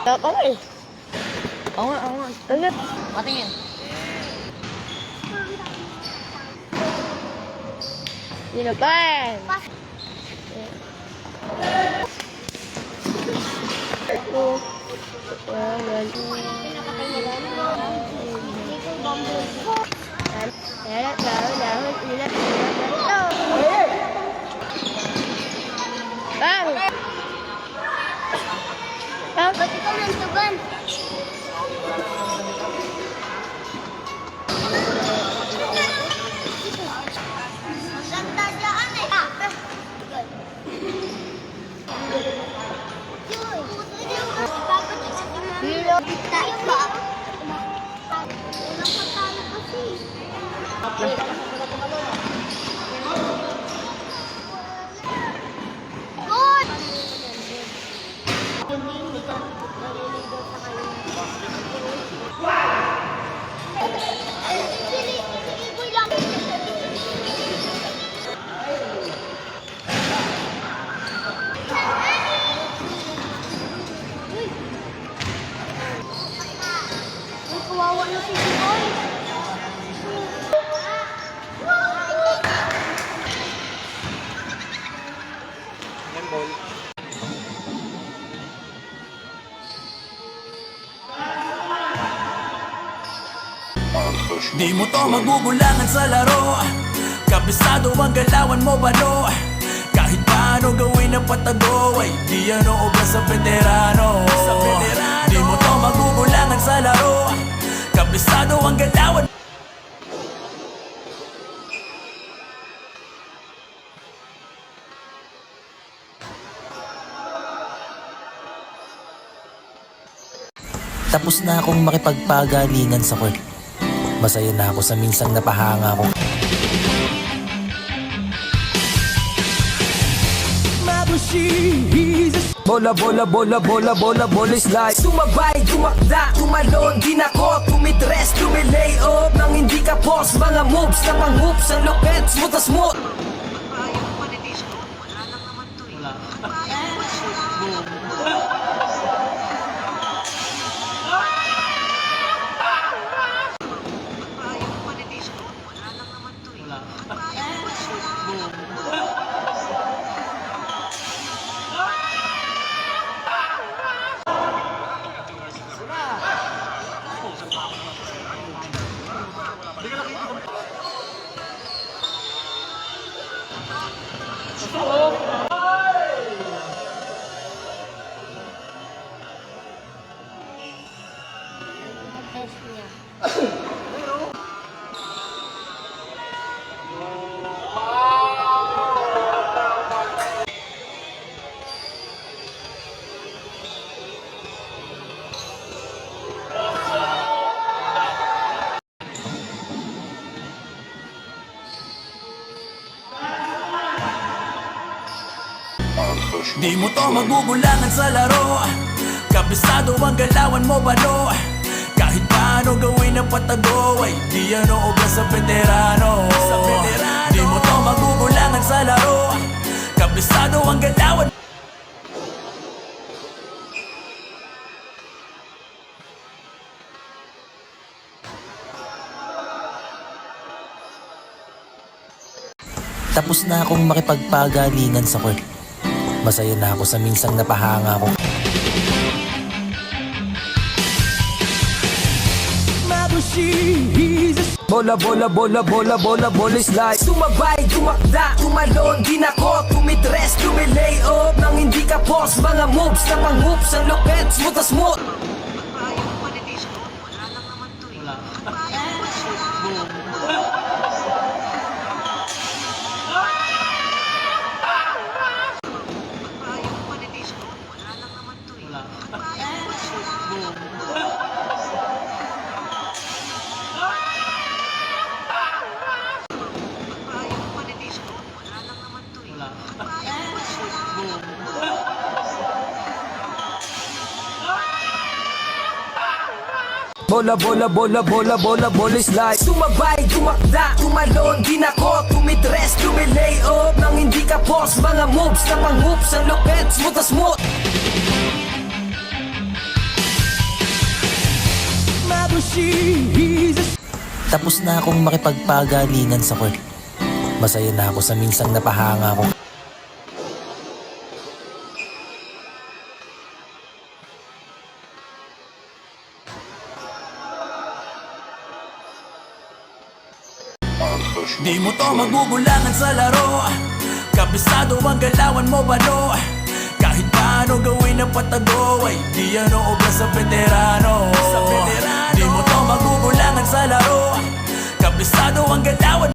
Ako eh. Oo nga. Ulit. Patingin. Sinapan. Ba't ikaw nantugan? Ganda dyan eh. Hilo. Tayo ba? Walang patalo kasi. Good! Kawawa na si Boy. Di mo to magugulangan sa laro. Kabisado ang galawan mo balo. Kahit paano gawin ang patago ay di yan o obra sa veterano. Di mo to magugulangan sa laro. Kabisado ang galawan. Tapos na akong makipagpagalingan sa court. Masaya na ako sa minsang napahanga ko. Bola slide. Sumabay, tumakda, tumalon, dinakot, tumitres, tumilay up nang hindi ka post. Mga moves na pang hoops, ang lupet, smooth as smooth. Di mo to magugulangan sa laro. Kabisado ang galawan mo balo. Kahit paano gawin ang patago ay di yan o obra sa veterano. Di mo to magugulangan sa laro. Kabisado ang galawan. Tapos na akong makipagpagalingan sa court. Masaya na ako sa minsang napahanga ko. Bola slide. Sumabay, tumakda, tumalon, dinakot, tumitres, tumilay up nang hindi ka post. Mga moves na pang hoops, ang lupet, smooth as smooth. Bola slide. Sumabay, tumakda, tumalon, dinakot, tumitres, tumilay up nang hindi ka post. Mga moves na pang hoops, ang lupet, smooth as smooth. Tapos na akong makipagpagalingan sa court. Masaya na ako sa minsang napahanga ko. Di mo to magugulangan sa laro. Kabisado ang galawan mo balo. Kahit paano gawin ang patago, ay di yan obra sa veterano. Di mo to magugulangan sa laro. Kabisado ang galawan